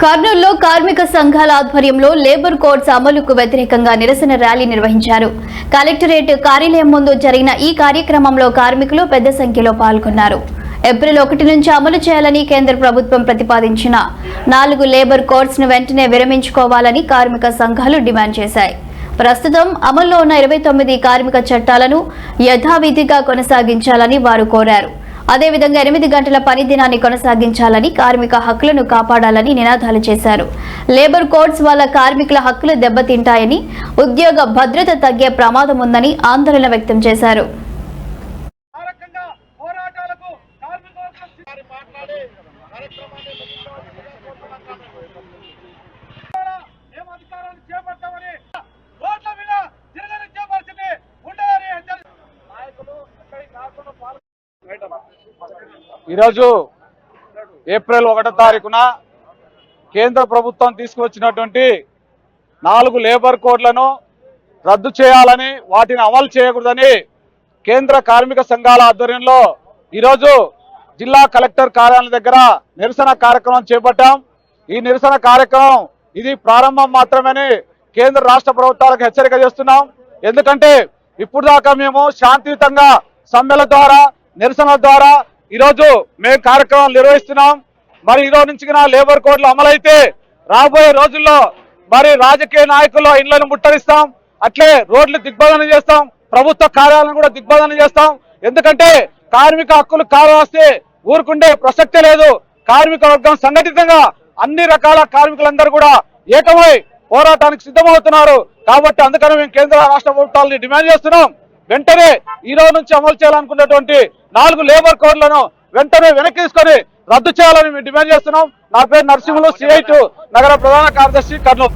కర్నూలులో కార్మిక సంఘాల ఆధ్వర్యంలో లేబర్ కోడ్స్ అమలుకు వ్యతిరేకంగా నిరసన ర్యాలీ నిర్వహించారు. కలెక్టరేట్ కార్యాలయం ముందు జరిగిన ఈ కార్యక్రమంలో కార్మికులు పెద్ద సంఖ్యలో పాల్గొన్నారు. ఏప్రిల్ 1 నుంచి అమలు చేయాలని కేంద్ర ప్రభుత్వం ప్రతిపాదించిన 4 లేబర్ కోడ్స్ ను వెంటనే విరమించుకోవాలని కార్మిక సంఘాలు డిమాండ్ చేశాయి. ప్రస్తుతం అమల్లో ఉన్న 29 కార్మిక చట్టాలను యథావిధిగా కొనసాగించాలని వారు కోరారు. అదేవిధంగా 8 గంటల పని దినాన్ని కొనసాగించాలని, కార్మిక హక్కులను కాపాడాలని నినాదాలు చేశారు. లేబర్ కోడ్స్ వల్ల కార్మికుల హక్కులు దెబ్బతింటాయని, ఉద్యోగ భద్రత తగ్గే ప్రమాదం ఉందని ఆందోళన వ్యక్తం చేశారు. ఈరోజు ఏప్రిల్ 1వ తారీఖున కేంద్ర ప్రభుత్వం తీసుకువచ్చినటువంటి 4 లేబర్ కోడ్లను రద్దు చేయాలని, వాటిని అమలు చేయకూడదని కేంద్ర కార్మిక సంఘాల ఆధ్వర్యంలో ఈరోజు జిల్లా కలెక్టర్ కార్యాలయం దగ్గర నిరసన కార్యక్రమం చేపట్టాం. ఈ నిరసన కార్యక్రమం ఇది ప్రారంభం మాత్రమే కేంద్ర రాష్ట్ర ప్రభుత్వాలకు హెచ్చరిక చేస్తున్నాం. ఎందుకంటే ఇప్పుడు దాకా మేము శాంతియుతంగా సమ్మెల ద్వారా, నిరసనల ద్వారా ఈరోజు మేము కార్యక్రమం నిర్వహిస్తున్నాం. మరి ఈరోజు నుంచి లేబర్ కోడ్లు అమలైతే రాబోయే రోజుల్లో మరి రాజకీయ నాయకుల ఇళ్లను ముట్టడిస్తాం, అట్లే రోడ్లు దిగ్బంధనం చేస్తాం, ప్రభుత్వ కార్యాలయాలను కూడా దిగ్బంధనం చేస్తాం. ఎందుకంటే కార్మిక హక్కులు కావాల్సి ఊరుకుండే ప్రసక్తే లేదు. కార్మిక వర్గం సంఘటితంగా అన్ని రకాల కార్మికులందరూ కూడా ఏకమై పోరాటానికి సిద్ధమవుతున్నారు. కాబట్టి అందుకని మేము కేంద్ర రాష్ట్ర ప్రభుత్వాలని డిమాండ్ చేస్తున్నాం. వెంటనే ఈ రోజు నుంచి అమలు చేయాలనుకున్నటువంటి 4 లేబర్ కోడ్లను వెంటనే వెనక్కి తీసుకొని రద్దు చేయాలని మేము డిమాండ్ చేస్తున్నాం. నా పేరు నరసింహులు, CI2 నగర ప్రధాన కార్యదర్శి, కర్నూలు.